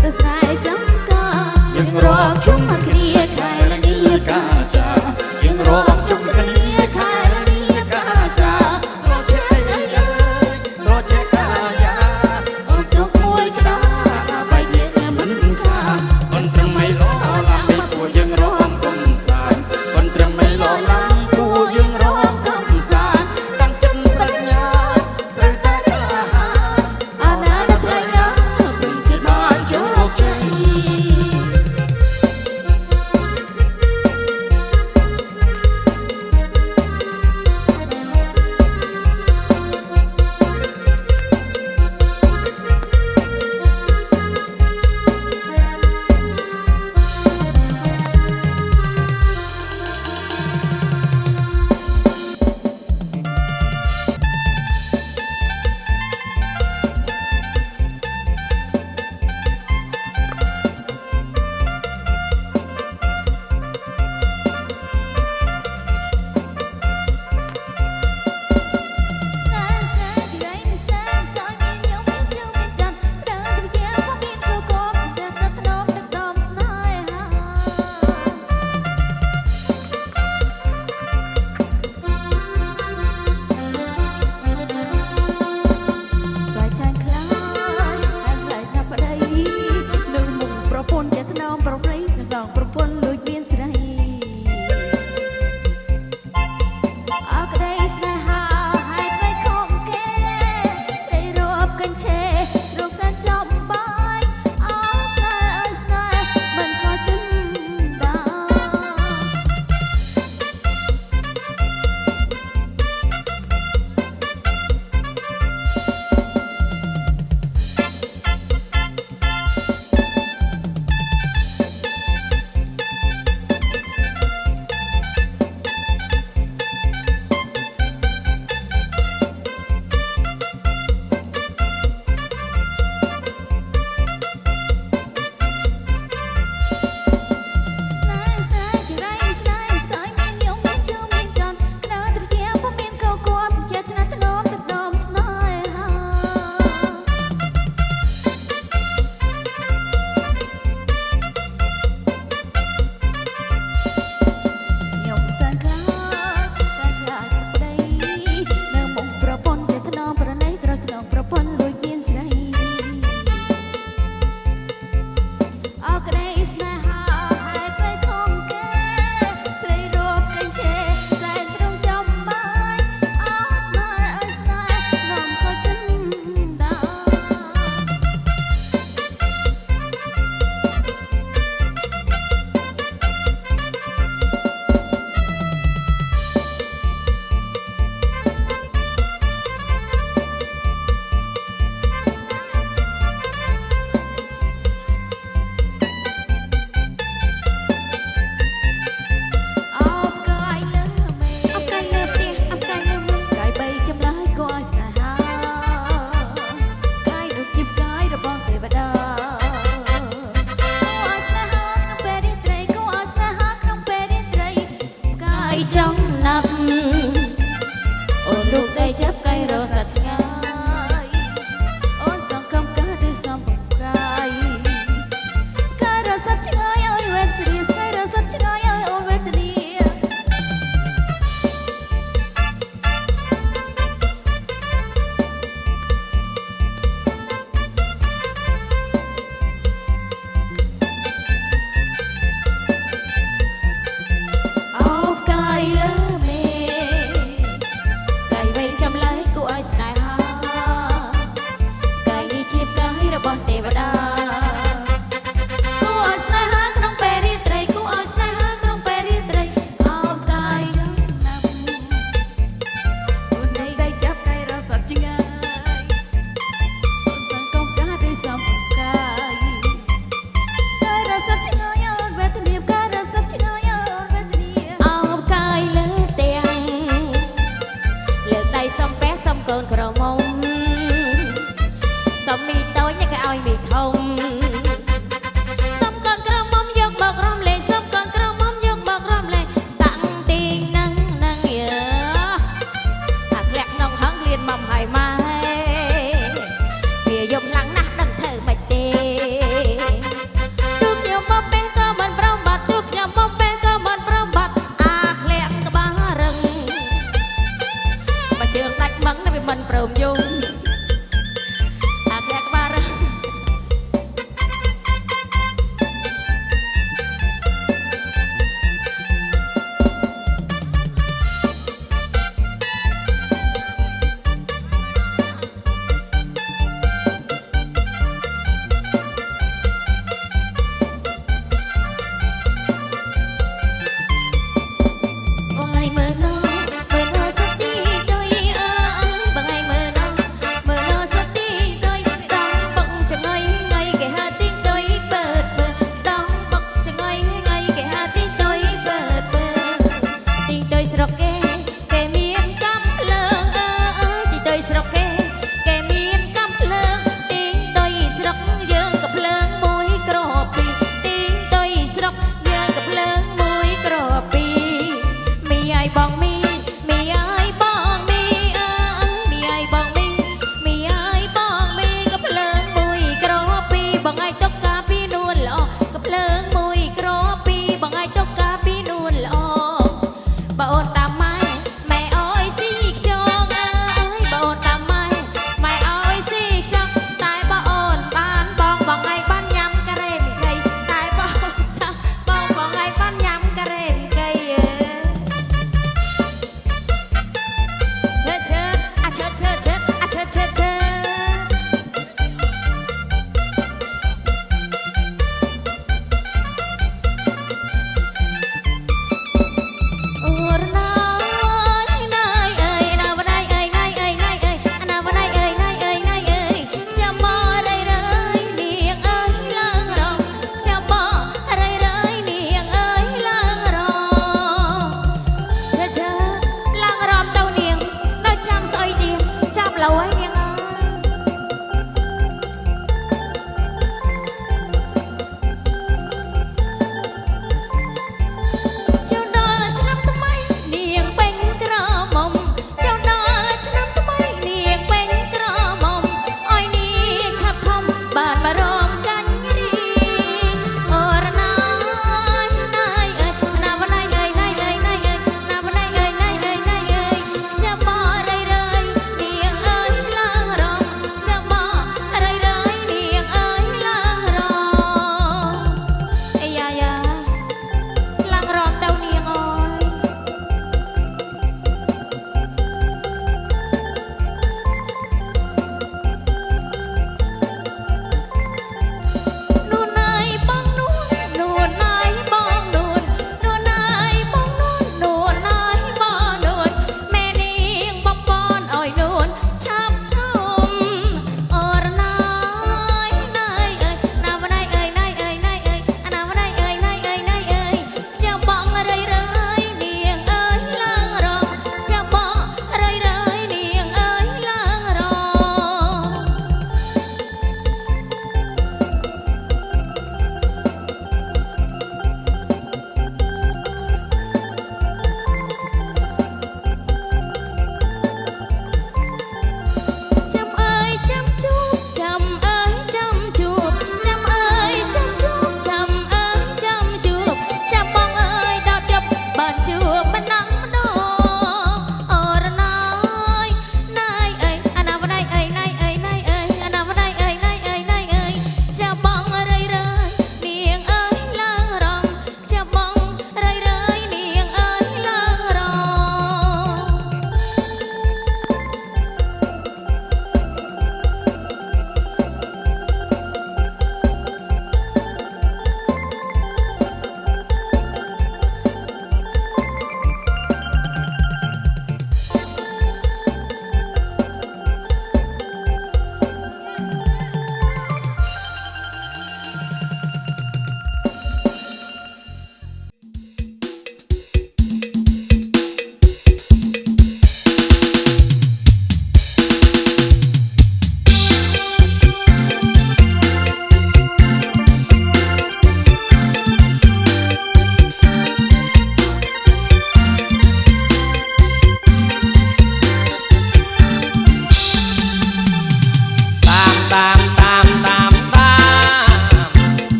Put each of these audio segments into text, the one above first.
ត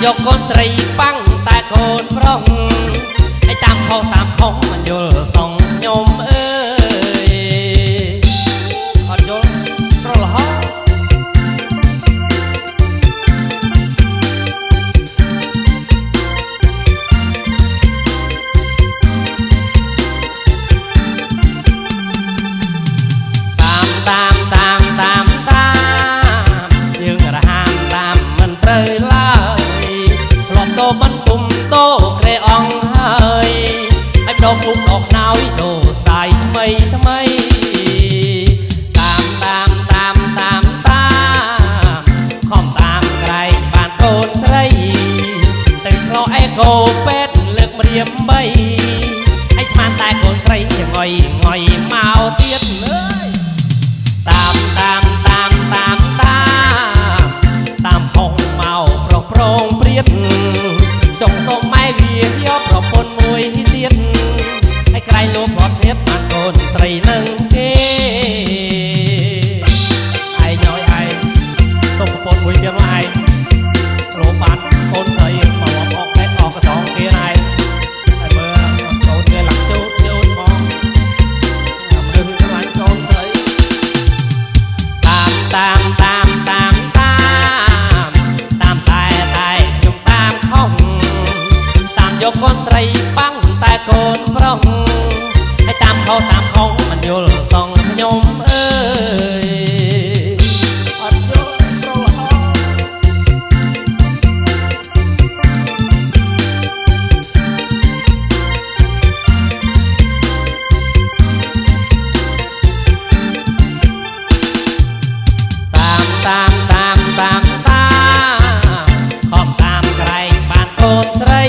យកកូនត្រីបាំងតែកូនប្រុសឲ្យតាមខុសមិនយល់សងខ្ញុំអើយអត់យល់ប្រលហោយើងរហាមតាមមិនត្រូវឡើយធ្លាប់ដោមិនគុំដោក្រែអងហើយឲ្យដោគុំអស់ណោយដោសាយថ្មីតាមខំតាមក្រែងបានកូនត្រីទៅឆ្លោះអេកូពេតលើកម្រាម3ឲ្យស្មានតែកូនត្រីងុយមកទៀតលើតាមហងមកប្រងព្រៀតចង់សុំម៉ែវាយកប្រពន្ធមួយទៀតឲ្យក្រៃលោកផាត់ទៀតបានកូនត្រីនឹងគេឯងឲ្យឯងសុំប្រពន្ធមួយទៀតមកឯងលោកបានកូនត្រីមកអอกតែអอกកសងគេឯងហើយមើលកូនគេលាក់ជូតមកមើលខ្លាញ់កូនត្រីតាមតែខ្ញុំតាមខុសតាមយកកូនត្រីបាំងតែកូនប្រុសឲ្យតាមខុសមិនយល់សងខ្ញុំអើយអត់យល់ប្រលហោតាមខំតាមក្រែងបានកូនត្រី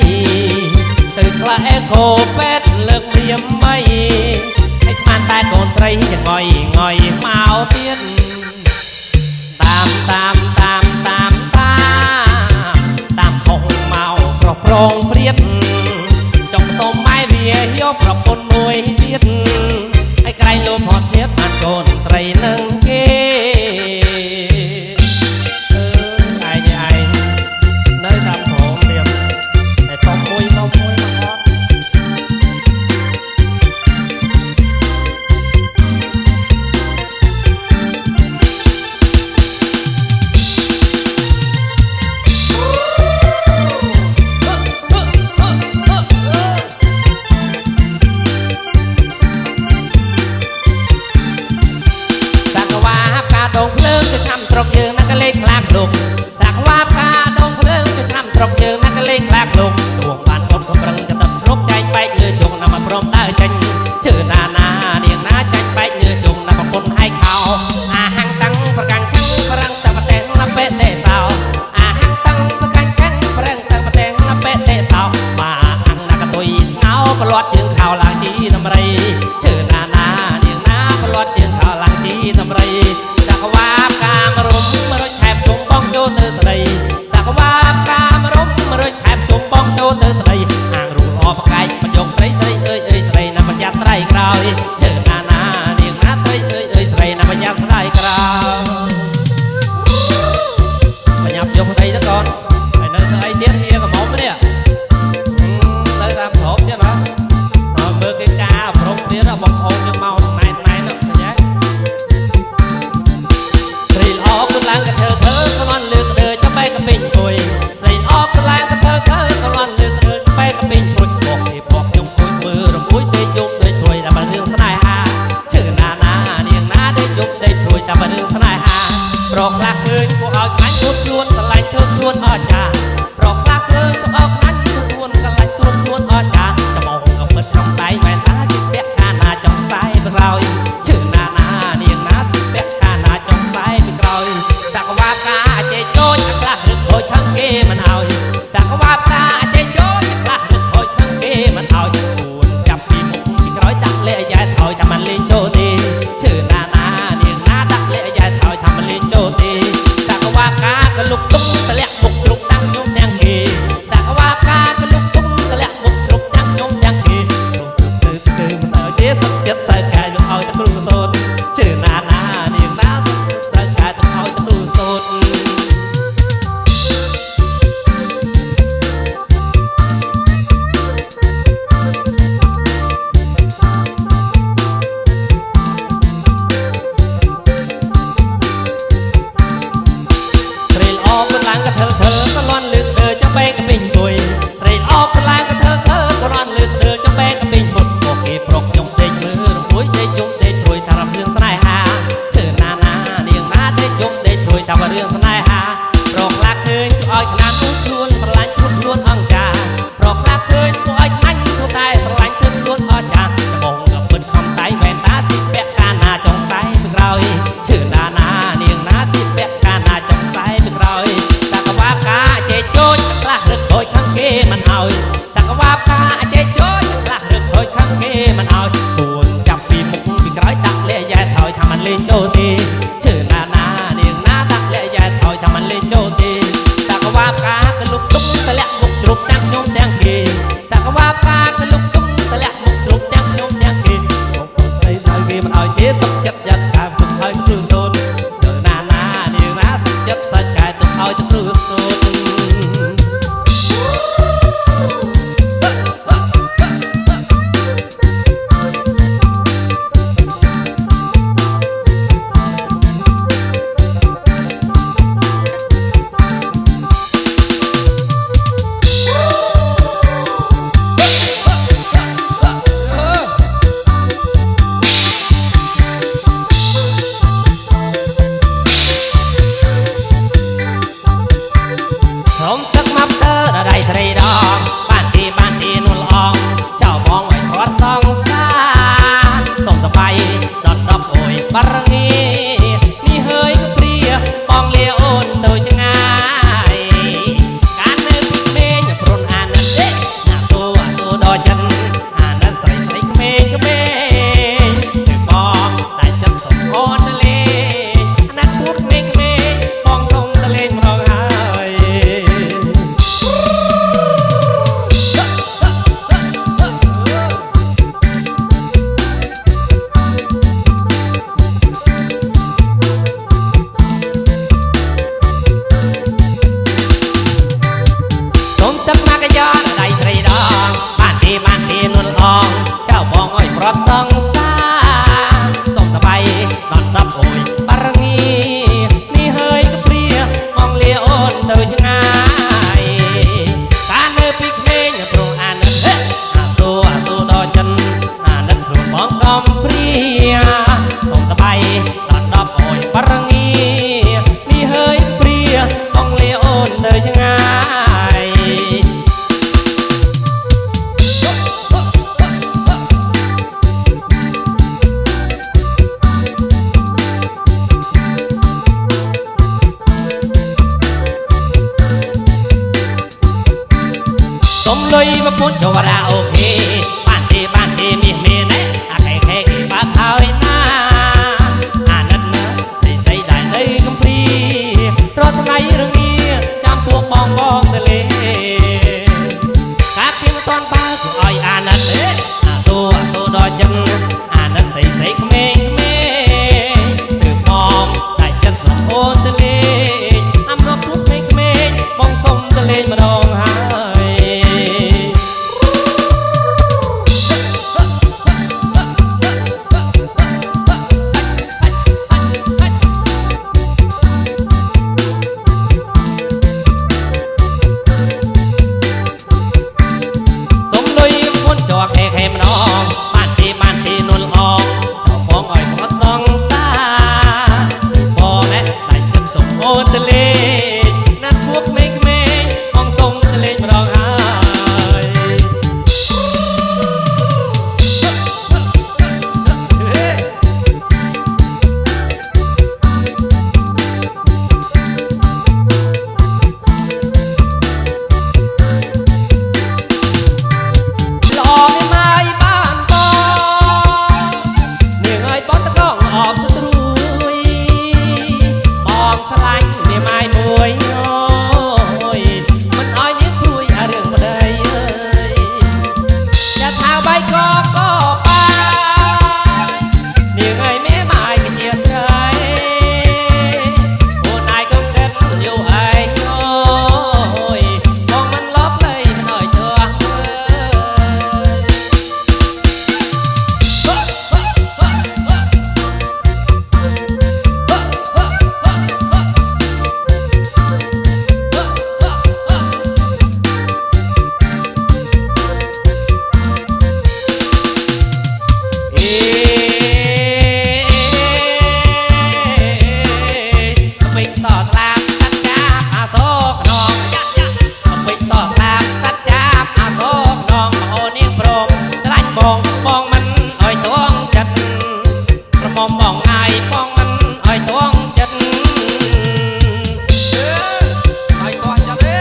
ទៅឆ្លាក់អេកូពេតលើកព្រាម3ឲ្យស្មានតែកូនត្រីចងុយមកទៀតតាមហងមកប្រងព្រៀតចង់សុំម៉ែវាយកប្រពន្ធមួយទៀតឲ្យក្រែងលោកផាត់ទៀតបានកូនត្រីនឹងគេដងភ្លើងទៅឆ្នាំស្រុកយើងណាក៏លេងខ្លាក់លោកសាក់វាផ្កាដងភ្លើងទៅឆ្នាំស្រុកយើងណាក៏លេងខ្លាក់លោកទួងបានកូនកំប្រឹងចំដិតស្រុកចែកបែកលើជុងណាមកព្រមដើរចេញជឿណានាងណាចាច់បែកលើជុងណាប្រពន្ធឲ្យខោអាហាំងតាំងប្រកាំងឆាំងប្រឹងតែប្រតែងណាពេតទេសោអាហាំងតាំងប្រកាំងឆាំងប្រឹងតែប្រតែងណាពេតទេសោបាទអាំងណាក៏ទុយស្ងោប្រលាត់ជើងខោឡើងជីតម្រៃជឿណានាងណាប្រលាត់ជើងខោឡើងជីតម្រៃសាក់វាផ្កាមរុំរុចថែបជុំបងចូលទៅស្ដីសាក់វាផ្កាមរុំរុចថែបជុំបងចូលទៅស្ដីអាងរូបអបកាយមកយកត្រីអើយស្រីណាប្រយ័ត្នត្រីក្រោយជើណានាងណាត្រីអើយស្រីណាប្រយ័ត្នត្រីក្រោយប្រញាប់យកស្ដីទៅកូនហើយនៅស្អីទៀតហៀកមុំនេះទៅតាមប្រុសទៀតហ៎មើលគេការប្រុសទៀតបងប្អូនយើងមកណែននោះឃើញទេត្រីល្អគុំឡើងកធ្វើក្លន់លើកដើចាំបែកកពីងគួយត្រីល្អគុំឡើងកធ្វើក្លន់លើកដើចាំបែកកពីងគួយបងគេបងខ្ញុំគួយមើលរមួយដេកយំដេកព្រួយតែបើរឿងស្នេហាជឿណានាងណាដេកយំដេកព្រួយតែបើរឿងស្នេហាប្រកខ្លះឃើញពួកឲ្យខ្លាញ់ទួតខ្លួនស្រឡាញ់ធ្វើខ្លួនអស្ចារ្យប្រកខ្លះឃើញពួកឲ្យខ្លាញ់ធ្វើខ្លួនស្រឡាញ់ធ្វើខ្លួនអស្ចារ្យចំហងកំបិតក្នុងដៃវ៉ែនតាជាពាក់កាណាចង់ខ្សែក្រោយជឿណានាងណាជាពាក់កាណាចង់ខ្សែក្រោយសាក់វាផ្កាចេញចូលអាខ្លះរឹកខូចខាងគេមិនឲ្យសាក់វាផ្កាចេញចូលអាខ្លះរឹកខូចខាងគេមិនឲ្យគួនចាប់ពីមុខពីក្រោយដាក់លេអាយ៉ែថយតែមិនលេងចូលទេជឿណានាងណាដាក់លេអាយ៉ែថយថាមិនលេងចូលទេសាក់វាផ្កាក៏លុកទុំតម្លាក់មុខជ្រុកតាំងខ្ញុំទាំងគេសាក់វាផ្កាក៏លុកទុំតម្លាក់មុខជ្រុកតាំងខ្ញុំទាំងគេគឺមិនឲ្យទេទឹកចិត្តសើកាយលោកឲ្យតែគ្រូសូត្រជឿណានាងណាត្រូវកាយទៅឲ្យទៅគ្រូសូត្រ ចូលទេឈើណានានាងណាដាក់លាក់យ៉ែថយថាมันលេងចូលទេសកវាផ្កាក៏លុបទុំតលាក់មុខជ្រុកទាំងខ្ញុំទាំងគេសកវាផ្កាក៏លុបទុំតលាក់មុខជ្រុកទាំងខ្ញុំទាំងគេបងប្អូនស្រីស្រីគេមិនឲ្យទេសុខចិត្តយ៉ាត់តែទុំឲ្យទៅសូនឈើណានានាងណាសុខចិត្តសាច់កែទុំឲ្យទៅសូនខ្ញុំទឹកមកទៅរដៃត្រីដងបានទីនួនល្អងចៅបងឲ្យគាត់សងសាសុំសបាយដត់ដប់អើយបារងានេះហើយក៏ព្រាបងលាអូនទៅចងាយការនៅពីក្មេងព្រុនអាណិតទេណាទូដល់ចិនអាណិតស្រីស្រីក្មេងក្មេងគឺបងតែចិត្តសុំអូនទៅលេងអាណិតพูดក្មេងក្មេងបងសុំទៅលេងម្ដងហើយសុំទឹកមកកយ៉រដៃត្រីដងបានទីនួនល្អងចៅបងអើយប្រត់សងសាសុំសបាយដត់ដប់អើយបារងានេះហើយក៏ព្រាបងលាអូនទៅឆ្ងាយការនៅពីក្មេងព្រោះអាណិតអាទូដល់ចិនអាណិតខ្លួនបងកំព្រាសុំសបាយដត់ដប់អើយបារងានេះហើយព្រាបងលាអូនទៅឆ្ងាយសុំលុយមកពុតចវរាអូខេបានទេមាសមានអាខេគេបើកហើយណាអាណិតណាស្រីដែលនៅកំព្រារត់ថ្ងៃរងាចាំពួកបងទៅលេកាគេមិនតាន់បើកឲ្យអាណិតទេអាទូដល់ចិនអាណិតស្រីក្មេងគឺបងតែចិត្តសុំអូនទៅលេអាមរកពួកក្មេងបងសុំទៅលេម្ដងហើយសុំលុយមុនចោខេម្ដងបានទីនួនល្អងចៅបងឲ្យគាត់សងសាបងតែចិត្តសុំអូនទៅលេងណាត់ពួកក្មេងបងសុំទៅលេងម្ដងហើយល្អឯម៉ាយបានបងនាងឲ្យបងតកងអបទៅត្រួយបងស្រឡាញ់នាងម៉ាយមួយអូយមិនឲ្យនាងព្រួយអារឿងប្តីអើយចាថាបាយក៏បាយនាងឲ្យមេម៉ាយក៏ជាស្រីអូនឯងក៏គិតយូរឯងអូយបងមិនលប់លេងមិនឲ្យទាស់មើពេញតស្លាប់កាត់ចាបអាសូខ្នងពេញតស្លាប់កាត់ចាបអាសូខ្នងបងអូននាងព្រមខ្លាញ់បងមិនឲ្យទងចិត្តប្រមុំបងងាយបងមិនឲ្យទងចិត្តឲ្យទោះចិត្តទេ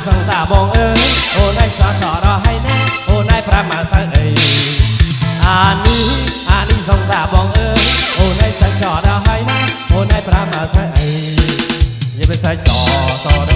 สงสารมองโอ้นายสอรอให้แน่โอ้นายพระมาสังอันนี้สงสารมองโอ้นายสอรอให้แน่โอ้นายพระมาสังอย่าไปใส่สอร